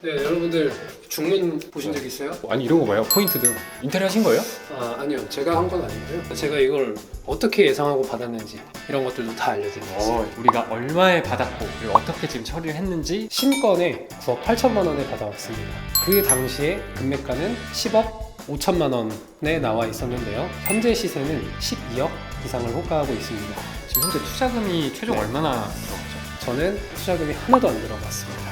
네, 여러분들 중문 보신 적 있어요? 아니 이런 거 봐요. 포인트등 인테리어 하신 거예요? 아니요, 제가 한 건 아니고요. 제가 이걸 어떻게 예상하고 받았는지 이런 것들도 다 알려드리겠습니다. 우리가 얼마에 받았고 그리고 어떻게 지금 처리를 했는지. 신건에 9억 8천만 원에 받아왔습니다. 그 당시에 금매가는 10억 5천만 원에 나와 있었는데요. 현재 시세는 12억 이상을 호가하고 있습니다. 지금 현재 투자금이 최종 네. 얼마나 들어갔죠? 저는 투자금이 하나도 안 들어갔습니다.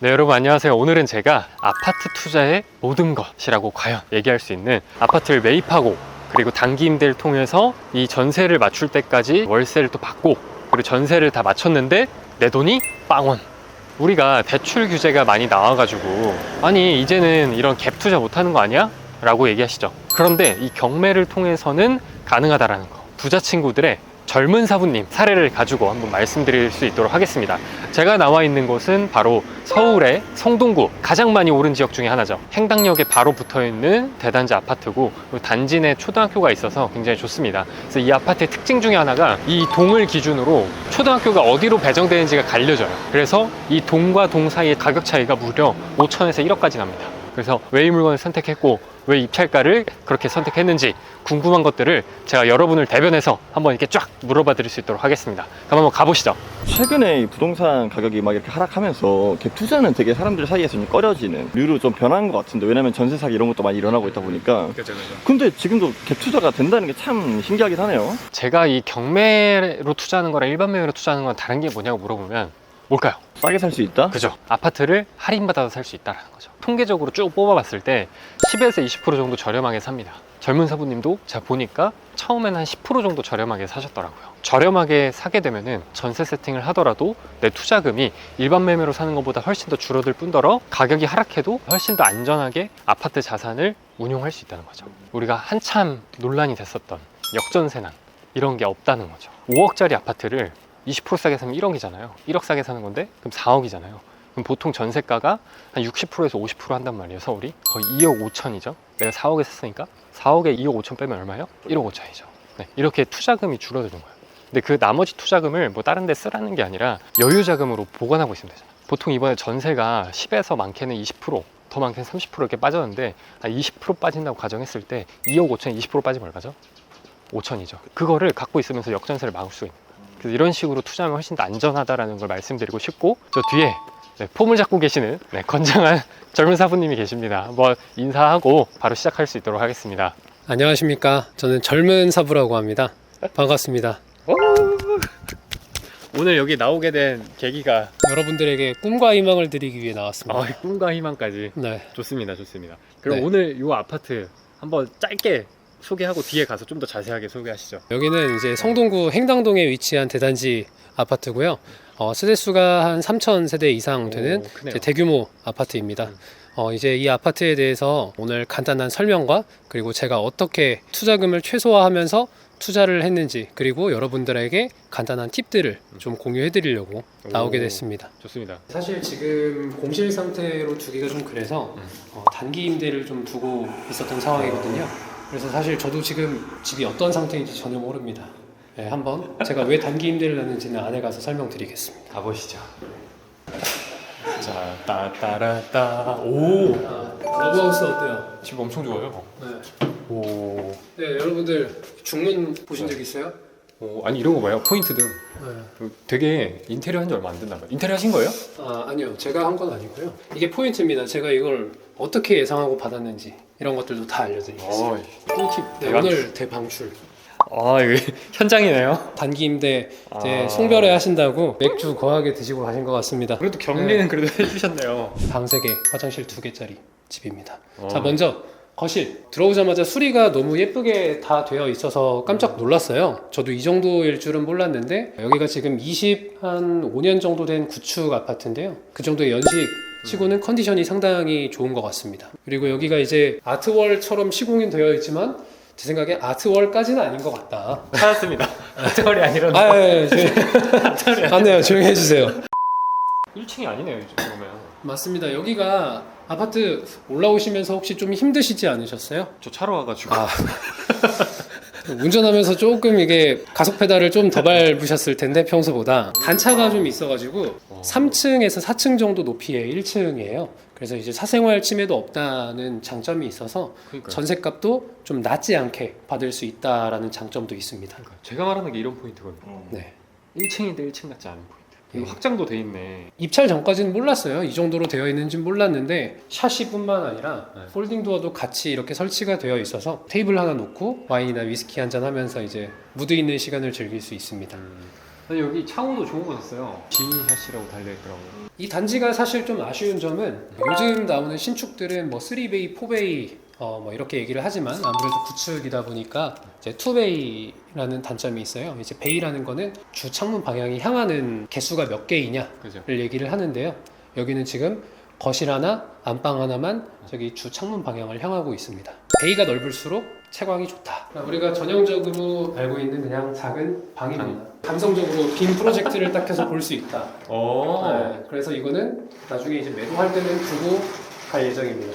네, 여러분 안녕하세요. 오늘은 제가 아파트 투자의 모든 것이라고 과연 얘기할 수 있는, 아파트를 매입하고 그리고 단기 임대를 통해서 이 전세를 맞출 때까지 월세를 또 받고 그리고 전세를 다 맞췄는데 내 돈이 빵원. 우리가 대출 규제가 많이 나와가지고 아니 이제는 이런 갭 투자 못하는 거 아니야? 라고 얘기하시죠. 그런데 이 경매를 통해서는 가능하다라는 거, 부자 친구들의 젊은 사부님 사례를 가지고 한번 말씀드릴 수 있도록 하겠습니다. 제가 나와 있는 곳은 바로 서울의 성동구, 가장 많이 오른 지역 중에 하나죠. 행당역에 바로 붙어 있는 대단지 아파트고, 단지 내 초등학교가 있어서 굉장히 좋습니다. 그래서 이 아파트의 특징 중에 하나가 이 동을 기준으로 초등학교가 어디로 배정되는지가 갈려져요. 그래서 이 동과 동 사이의 가격 차이가 무려 5천에서 1억까지 납니다. 그래서 왜 이 물건을 선택했고 왜 입찰가를 그렇게 선택했는지 궁금한 것들을 제가 여러분을 대변해서 한번 이렇게 쫙 물어봐 드릴 수 있도록 하겠습니다. 그럼 한번 가보시죠. 최근에 이 부동산 가격이 막 이렇게 하락하면서 갭 투자는 되게 사람들 사이에서 좀 꺼려지는 류로 좀 변한 것 같은데, 왜냐면 전세 사기 이런 것도 많이 일어나고 있다 보니까. 그죠. 근데 지금도 갭 투자가 된다는 게 참 신기하긴 하네요. 제가 이 경매로 투자하는 거랑 일반 매매로 투자하는 건 다른 게 뭐냐고 물어보면 뭘까요? 싸게 살 수 있다? 그죠. 아파트를 할인받아서 살 수 있다는 거죠. 통계적으로 쭉 뽑아봤을 때 10에서 20% 정도 저렴하게 삽니다. 젊은 사부님도 제가 보니까 처음에는 한 10% 정도 저렴하게 사셨더라고요. 저렴하게 사게 되면은 전세 세팅을 하더라도 내 투자금이 일반 매매로 사는 것보다 훨씬 더 줄어들 뿐더러 가격이 하락해도 훨씬 더 안전하게 아파트 자산을 운용할 수 있다는 거죠. 우리가 한참 논란이 됐었던 역전세난, 이런 게 없다는 거죠. 5억짜리 아파트를 20% 싸게 사면 1억이잖아요. 1억 싸게 사는 건데 그럼 4억이잖아요. 그럼 보통 전세가가 한 60%에서 50% 한단 말이에요. 서울이 거의 2억 5천이죠. 내가 4억에 샀으니까 4억에 2억 5천 빼면 얼마예요? 1억 5천이죠. 네, 이렇게 투자금이 줄어드는 거예요. 근데 그 나머지 투자금을 뭐 다른 데 쓰라는 게 아니라 여유 자금으로 보관하고 있으면 되잖아요. 보통 이번에 전세가 10에서 많게는 20%, 더 많게는 30% 이렇게 빠졌는데 20% 빠진다고 가정했을 때 2억 5천에 20% 빠지면 얼마죠? 5천이죠. 그거를 갖고 있으면서 역전세를 막을 수 있는 거예요. 그래서 이런 식으로 투자하면 훨씬 더 안전하다는 걸 말씀드리고 싶고, 저 뒤에 폼을 잡고 계시는 건장한 젊은 사부님이 계십니다. 한번 인사하고 바로 시작할 수 있도록 하겠습니다. 안녕하십니까? 저는 젊은 사부라고 합니다. 반갑습니다. 오늘 여기 나오게 된 계기가 여러분들에게 꿈과 희망을 드리기 위해 나왔습니다. 꿈과 희망까지. 네. 좋습니다. 그럼 네. 오늘 이 아파트 한번 짧게 소개하고 뒤에 가서 좀 더 자세하게 소개하시죠. 여기는 이제 성동구 행당동에 위치한 대단지 아파트고요. 세대수가 한 3천 세대 이상 되는 크네요. 이제 대규모 아파트입니다. 이제 이 아파트에 대해서 오늘 간단한 설명과 그리고 제가 어떻게 투자금을 최소화하면서 투자를 했는지, 그리고 여러분들에게 간단한 팁들을 좀 공유해 드리려고 나오게 됐습니다. 좋습니다. 사실 지금 공실 상태로 두기가 좀 그래서 단기 임대를 좀 두고 있었던 상황이거든요. 그래서 사실 저도 지금 집이 어떤 상태인지 전혀 모릅니다. 네, 한번 제가 왜 단기 임대를 놨는지는 안에 가서 설명드리겠습니다. 가보시죠. 자, 따따라따. 오! 러브하우스 어때요? 집 엄청 좋아요. 네. 오. 네, 여러분들 중문 보신 적 있어요? 아니 이런 거 봐요. 포인트등. 네. 되게 인테리어 한 지 얼마 안 됐나 봐요. 인테리어 하신 거예요? 아니요, 제가 한 건 아니고요. 이게 포인트입니다. 제가 이걸 어떻게 예상하고 받았는지 이런 것들도 다 알려드리겠습니다. 꿀팁 네, 오늘 대방출. 이거 현장이네요. 단기 임대 이제 송별회 하신다고 맥주 거하게 드시고 가신 것 같습니다. 그래도 격리는 그래도 해주셨네요. 방 3개, 화장실 2개짜리 집입니다. 자, 먼저 거실. 들어오자마자 수리가 너무 예쁘게 다 되어 있어서 깜짝 놀랐어요. 저도 이 정도일 줄은 몰랐는데, 여기가 지금 25년 정도 된 구축 아파트인데요. 그 정도의 연식 치고는 컨디션이 상당히 좋은 것 같습니다. 그리고 여기가 이제 아트월처럼 시공이 되어 있지만 제 생각에 아트월까지는 아닌 것 같다. 찾았습니다. 아트월이 아니라 맞네요. 조용히 해주세요. 1층이 아니네요. 이 정도면. 맞습니다. 여기가 아파트 올라오시면서 혹시 좀 힘드시지 않으셨어요? 저 차로 와가지고. 운전하면서 조금 이게 가속 페달을 좀 더 밟으셨을 텐데 평소보다 단차가 좀 있어가지고 3층에서 4층 정도 높이의 1층이에요. 그래서 이제 사생활 침해도 없다는 장점이 있어서 그러니까요. 전셋값도 좀 낮지 않게 받을 수 있다라는 장점도 있습니다. 그러니까 제가 말하는 게 이런 포인트거든요. 네. 1층인데 1층 같지 않은 포인트. 이거 예. 확장도 돼 있네. 입찰 전까지는 몰랐어요. 이 정도로 되어 있는지는 몰랐는데 샤시뿐만 아니라 네. 폴딩 도어도 같이 이렇게 설치가 되어 있어서 테이블 하나 놓고 와인이나 위스키 한잔 하면서 이제 무드 있는 시간을 즐길 수 있습니다. 근데 여기 창호도 좋은 거 샀어요. 지인 샷이라고 달려있더라고요. 이 단지가 사실 좀 아쉬운 점은 요즘 나오는 신축들은 뭐 3베이, 4베이 뭐 이렇게 얘기를 하지만 아무래도 구축이다 보니까 이제 2베이라는 단점이 있어요. 이제 베이라는 거는 주 창문 방향이 향하는 개수가 몇 개이냐를 그죠? 얘기를 하는데요. 여기는 지금 거실 하나, 안방 하나만 저기 주 창문 방향을 향하고 있습니다. 베이가 넓을수록 채광이 좋다. 우리가 전형적으로 알고 있는 그냥 작은 방입니다. 감성적으로 빔 프로젝트를 딱 켜서 볼 수 있다. 네, 그래서 이거는 나중에 이제 매도할 때는 두고 갈 예정입니다.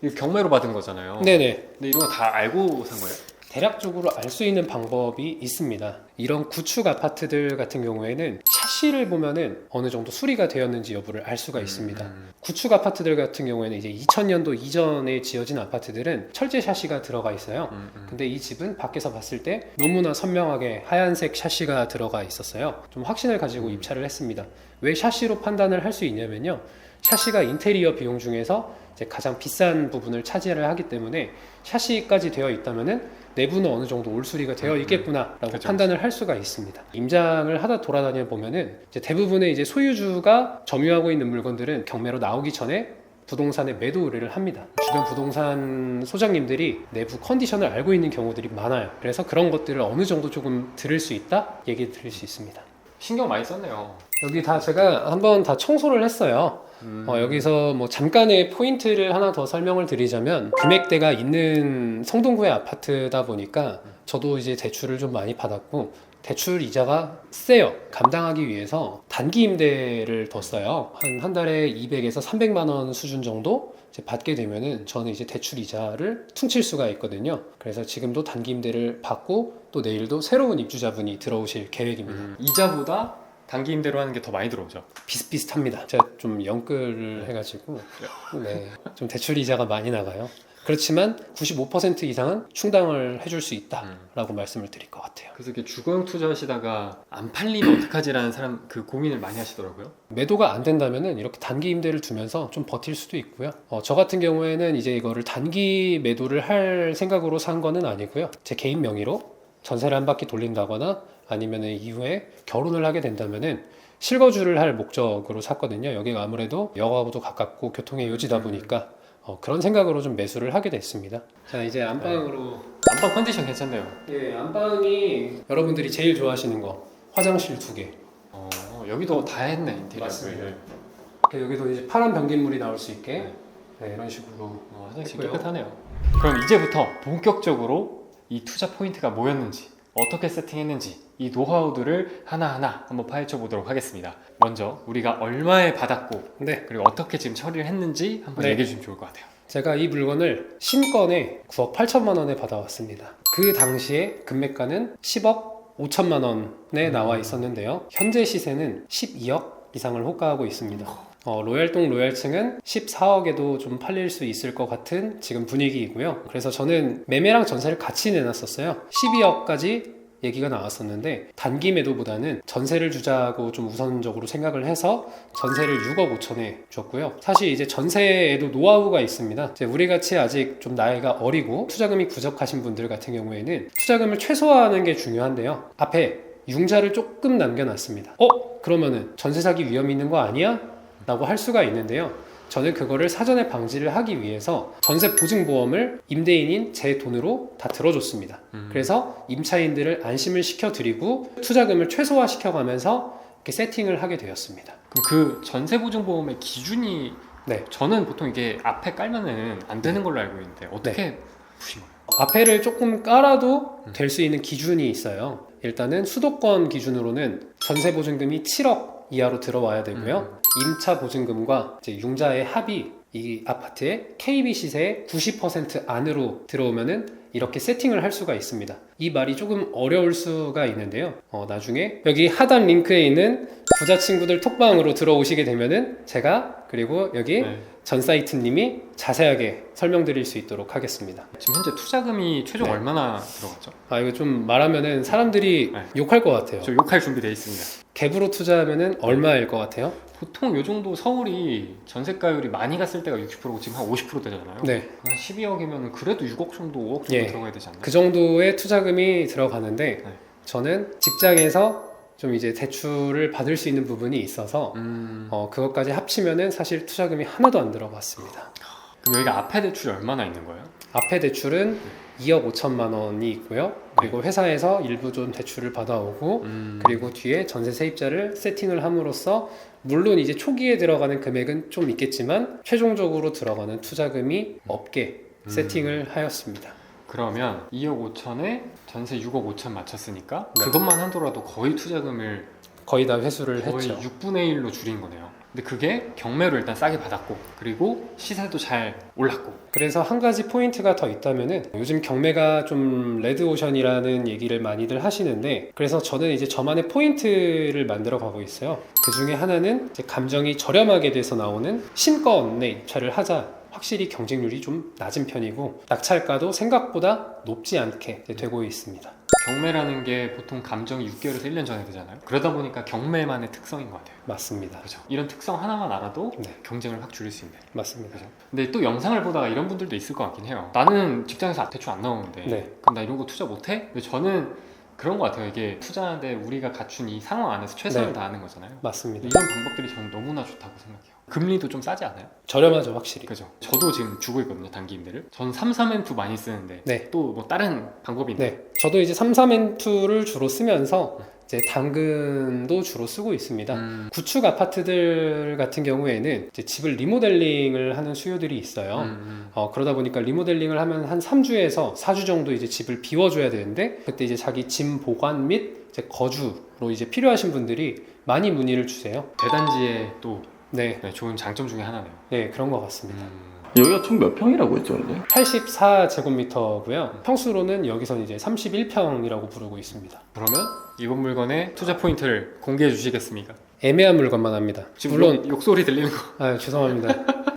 이거 경매로 받은 거잖아요. 네네. 근데 이런 거 다 알고 산 거예요? 대략적으로 알 수 있는 방법이 있습니다. 이런 구축 아파트들 같은 경우에는 샤시를 보면은 어느 정도 수리가 되었는지 여부를 알 수가 있습니다. 구축 아파트들 같은 경우에는 이제 2000년도 이전에 지어진 아파트들은 철제 샤시가 들어가 있어요. 근데 이 집은 밖에서 봤을 때 너무나 선명하게 하얀색 샤시가 들어가 있었어요. 좀 확신을 가지고 입찰을 했습니다. 왜 샤시로 판단을 할 수 있냐면요. 샤시가 인테리어 비용 중에서 이제 가장 비싼 부분을 차지를 하기 때문에 샤시까지 되어 있다면은 내부는 어느 정도 올수리가 되어 있겠구나라고 그쵸. 판단을 할 수가 있습니다. 임장을 하다 돌아다녀 보면은 이제 대부분의 이제 소유주가 점유하고 있는 물건들은 경매로 나오기 전에 부동산에 매도 의뢰를 합니다. 주변 부동산 소장님들이 내부 컨디션을 알고 있는 경우들이 많아요. 그래서 그런 것들을 어느 정도 조금 들을 수 있다 얘기 드릴 수 있습니다. 신경 많이 썼네요. 여기 다 제가 한번 다 청소를 했어요. 여기서 뭐 잠깐의 포인트를 하나 더 설명을 드리자면 금액대가 있는 성동구의 아파트다 보니까 저도 이제 대출을 좀 많이 받았고 대출 이자가 세요. 감당하기 위해서 단기 임대를 뒀어요. 한 달에 200에서 300만 원 수준 정도 이제 받게 되면은 저는 이제 대출 이자를 퉁칠 수가 있거든요. 그래서 지금도 단기 임대를 받고 또 내일도 새로운 입주자분이 들어오실 계획입니다. 이자보다 단기 임대로 하는 게 더 많이 들어오죠. 비슷비슷합니다. 제가 좀 연끌을 해가지고 네, 좀 대출 이자가 많이 나가요. 그렇지만 95% 이상은 충당을 해줄 수 있다라고 말씀을 드릴 것 같아요. 그래서 이렇게 주거용 투자하시다가 안 팔리면 어떡하지라는 사람 그 고민을 많이 하시더라고요. 매도가 안 된다면은 이렇게 단기 임대를 두면서 좀 버틸 수도 있고요. 저 같은 경우에는 이제 이거를 단기 매도를 할 생각으로 산 거는 아니고요. 제 개인 명의로 전세를 한 바퀴 돌린다거나 아니면 이후에 결혼을 하게 된다면은 실거주를 할 목적으로 샀거든요. 여기가 아무래도 역하고도 가깝고 교통의 요지다 보니까 그런 생각으로 좀 매수를 하게 됐습니다. 자, 이제 안방으로. 안방 컨디션 괜찮네요. 예, 안방이 여러분들이 제일 좋아하시는 거 화장실 2개. 여기도 다 했네 인테리어를. 맞습니다. 여기도 이제 파란 변기물이 나올 수 있게 네, 이런 식으로 화장실 했고요. 깨끗하네요. 그럼 이제부터 본격적으로 이 투자 포인트가 뭐였는지 어떻게 세팅했는지 이 노하우들을 하나하나 한번 파헤쳐 보도록 하겠습니다. 먼저 우리가 얼마에 받았고 네, 그리고 어떻게 지금 처리를 했는지 한번 네. 얘기해 주시면 좋을 것 같아요. 제가 이 물건을 신건에 9억 8천만 원에 받아왔습니다. 그 당시에 금매가는 10억 5천만 원에 나와 있었는데요. 현재 시세는 12억 이상을 호가하고 있습니다. 로얄동 로얄층은 14억에도 좀 팔릴 수 있을 것 같은 지금 분위기이고요. 그래서 저는 매매랑 전세를 같이 내놨었어요. 12억까지 얘기가 나왔었는데 단기 매도보다는 전세를 주자고 좀 우선적으로 생각을 해서 전세를 6억 5천에 줬고요. 사실 이제 전세에도 노하우가 있습니다. 이제 우리 같이 아직 좀 나이가 어리고 투자금이 부족하신 분들 같은 경우에는 투자금을 최소화하는 게 중요한데요. 앞에 융자를 조금 남겨놨습니다. 그러면은 전세 사기 위험이 있는 거 아니야? 라고 할 수가 있는데요. 저는 그거를 사전에 방지를 하기 위해서 전세 보증보험을 임대인인 제 돈으로 다 들어줬습니다. 그래서 임차인들을 안심을 시켜드리고 투자금을 최소화시켜가면서 이렇게 세팅을 하게 되었습니다. 그럼 그 전세보증보험의 기준이 네. 저는 보통 이게 앞에 깔면은 안 되는 걸로 알고 있는데 어떻게 푸신 거예요? 앞에를 조금 깔아도 될 수 있는 기준이 있어요. 일단은 수도권 기준으로는 전세 보증금이 7억 이하로 들어와야 되고요. 임차 보증금과 이제 융자의 합이 이 아파트의 KB 시세의 90% 안으로 들어오면은 이렇게 세팅을 할 수가 있습니다. 이 말이 조금 어려울 수가 있는데요. 나중에 여기 하단 링크에 있는 부자 친구들 톡방으로 들어오시게 되면은 제가 그리고 여기 네. 전사이트님이 자세하게 설명드릴 수 있도록 하겠습니다. 지금 현재 투자금이 최종 네. 얼마나 들어갔죠? 이거 좀 말하면은 사람들이 네. 욕할 것 같아요. 저 욕할 준비되어 있습니다. 갭으로 투자하면은 얼마일 것 같아요? 보통 요 정도 서울이 전세가율이 많이 갔을 때가 60%고 지금 한 50% 되잖아요. 네. 한 12억이면 그래도 6억 정도, 5억 정도 예. 들어가야 되지 않나요? 그 정도의 투자금이 들어가는데 네. 저는 직장에서 좀 이제 대출을 받을 수 있는 부분이 있어서 그것까지 합치면은 사실 투자금이 하나도 안 들어갔습니다. 그럼 여기가 앞에 대출이 얼마나 있는 거예요? 앞에 대출은 2억 5천만 원이 있고요. 그리고 회사에서 일부 좀 대출을 받아오고 그리고 뒤에 전세 세입자를 세팅을 함으로써 물론 이제 초기에 들어가는 금액은 좀 있겠지만 최종적으로 들어가는 투자금이 없게 세팅을 하였습니다. 그러면 2억 5천에 전세 6억 5천 맞췄으니까 네. 그것만 하더라도 거의 투자금을 거의 다 회수를 거의 했죠. 6분의 1로 줄인 거네요. 근데 그게 경매로 일단 싸게 받았고 그리고 시세도 잘 올랐고 그래서 한 가지 포인트가 더 있다면은 요즘 경매가 좀 레드오션이라는 얘기를 많이들 하시는데 그래서 저는 이제 저만의 포인트를 만들어 가고 있어요. 그 중에 하나는 이제 감정이 저렴하게 돼서 나오는 신건에 입찰을 하자. 확실히 경쟁률이 좀 낮은 편이고 낙찰가도 생각보다 높지 않게 되고 있습니다. 경매라는 게 보통 감정이 6개월에서 1년 전에 되잖아요. 그러다 보니까 경매만의 특성인 것 같아요. 맞습니다. 그렇죠. 이런 특성 하나만 알아도 네. 경쟁을 확 줄일 수 있는. 맞습니다. 그죠? 근데 또 영상을 보다가 이런 분들도 있을 것 같긴 해요. 나는 직장에서 대출 안 나오는데 네. 그럼 나 이런 거 투자 못해? 근데 저는 그런 것 같아요. 이게 투자하는데 우리가 갖춘 이 상황 안에서 최선을 네. 다하는 거잖아요. 맞습니다. 이런 방법들이 저는 너무나 좋다고 생각해요. 금리도 좀 싸지 않아요? 저렴하죠, 확실히. 그죠? 저도 지금 주고 있거든요, 단기 임대를. 전 3,3M2 많이 쓰는데 네. 또 뭐 다른 방법이 있나요? 네. 저도 이제 3,3M2를 주로 쓰면서 이제 당근도 주로 쓰고 있습니다. 구축 아파트들 같은 경우에는 이제 집을 리모델링을 하는 수요들이 있어요. 그러다 보니까 리모델링을 하면 한 3주에서 4주 정도 이제 집을 비워줘야 되는데 그때 이제 자기 짐 보관 및 이제 거주로 이제 필요하신 분들이 많이 문의를 주세요. 대단지의 또 네, 좋은 장점 중에 하나네요. 네 그런 것 같습니다. 여기가 총 몇 평이라고 했죠, 근데? 84제곱미터고요. 평수로는 여기서는 이제 31평이라고 부르고 있습니다. 그러면 이번 물건의 투자 포인트를 공개해 주시겠습니까? 애매한 물건만 합니다. 지금 물론 욕소리 들리는 거. 죄송합니다.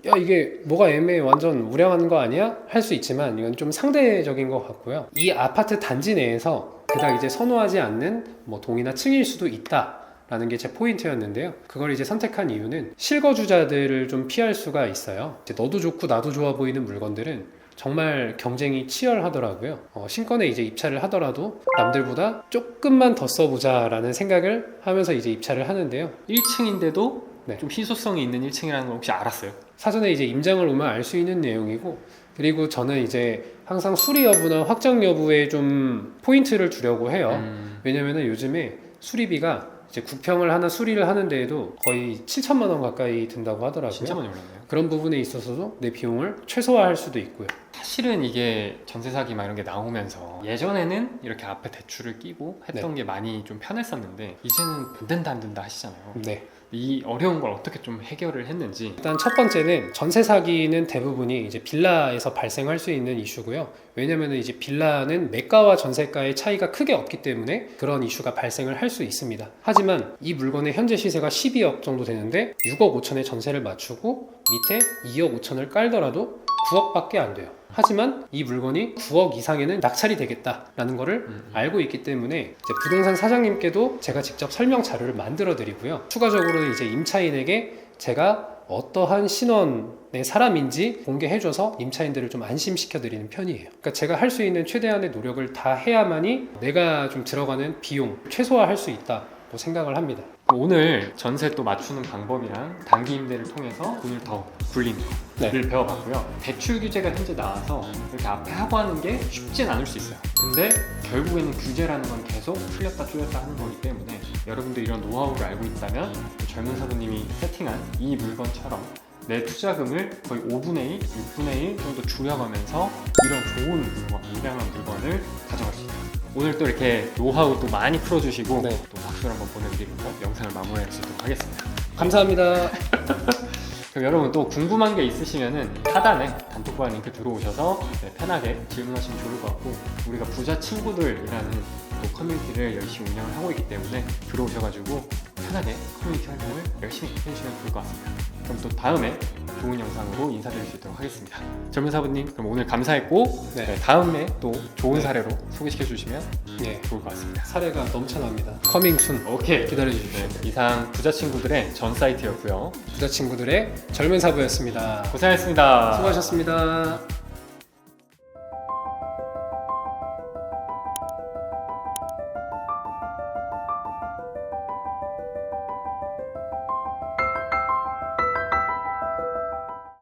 야 이게 뭐가 애매해 완전 우량한 거 아니야? 할 수 있지만 이건 좀 상대적인 것 같고요. 이 아파트 단지 내에서 그닥 이제 선호하지 않는 뭐 동이나 층일 수도 있다. 라는 게 제 포인트였는데요. 그걸 이제 선택한 이유는 실거주자들을 좀 피할 수가 있어요. 이제 너도 좋고 나도 좋아 보이는 물건들은 정말 경쟁이 치열하더라고요. 신건에 이제 입찰을 하더라도 남들보다 조금만 더 써보자라는 생각을 하면서 이제 입찰을 하는데요. 1층인데도 네. 좀 희소성이 있는 1층이라는 걸 혹시 알았어요? 사전에 이제 임장을 오면 알 수 있는 내용이고 그리고 저는 이제 항상 수리 여부나 확정 여부에 좀 포인트를 주려고 해요. 왜냐면은 요즘에 수리비가 이제 9평을 하나 수리를 하는 데에도 거의 7천만 원 가까이 든다고 하더라고요. 진짜 많이 올랐네요. 그런 부분에 있어서도 내 비용을 최소화할 수도 있고요. 사실은 이게 전세 사기 막 이런 게 나오면서 예전에는 이렇게 앞에 대출을 끼고 했던 게 많이 좀 편했었는데 이제는 안 된다 하시잖아요. 네. 이 어려운 걸 어떻게 좀 해결을 했는지. 일단 첫 번째는 전세 사기는 대부분이 이제 빌라에서 발생할 수 있는 이슈고요. 왜냐면은 이제 빌라는 매가와 전세가의 차이가 크게 없기 때문에 그런 이슈가 발생을 할 수 있습니다. 하지만 이 물건의 현재 시세가 12억 정도 되는데 6억 5천에 전세를 맞추고 밑에 2억 5천을 깔더라도 9억밖에 안 돼요. 하지만 이 물건이 9억 이상에는 낙찰이 되겠다라는 거를 알고 있기 때문에 이제 부동산 사장님께도 제가 직접 설명 자료를 만들어 드리고요. 추가적으로 이제 임차인에게 제가 어떠한 신원의 사람인지 공개해줘서 임차인들을 좀 안심시켜 드리는 편이에요. 그러니까 제가 할 수 있는 최대한의 노력을 다 해야만이 내가 좀 들어가는 비용 최소화할 수 있다고 생각을 합니다. 오늘 전세 또 맞추는 방법이랑 단기 임대를 통해서 돈을 더 굴리는 거를 배워봤고요. 대출 규제가 현재 나와서 이렇게 앞에 하고 하는 게 쉽진 않을 수 있어요. 근데 결국에는 규제라는 건 계속 풀렸다 줄였다 하는 거기 때문에 여러분들 이런 노하우를 알고 있다면 젊은 사부님이 세팅한 이 물건처럼 내 투자금을 거의 5분의 1, 6분의 1 정도 줄여가면서 이런 좋은 물건, 우량한 물건을 가져갈 수 있어요. 오늘 또 이렇게 노하우 또 많이 풀어주시고 또 박수를 한번 보내드리고 영상을 마무리할 수 있도록 하겠습니다. 감사합니다. 그럼 여러분 또 궁금한 게 있으시면은 하단에 단톡방 링크 들어오셔서 편하게 질문하시면 좋을 것 같고, 우리가 부자 친구들이라는 또 커뮤니티를 열심히 운영을 하고 있기 때문에 들어오셔가지고 편하게 커뮤니티 활동을 열심히 해주시면 좋을 것 같습니다. 그럼 또 다음에 좋은 영상으로 인사드릴 수 있도록 하겠습니다. 젊은 사부님, 그럼 오늘 감사했고 네. 다음에 또 좋은 사례로 소개시켜 주시면 네. 좋을 것 같습니다. 사례가 넘쳐납니다. 커밍 순. 오케이, 기다려주십시오. 이상 부자 친구들의 전 사이트였고요. 부자 친구들의 젊은 사부였습니다. 고생하셨습니다. 수고하셨습니다.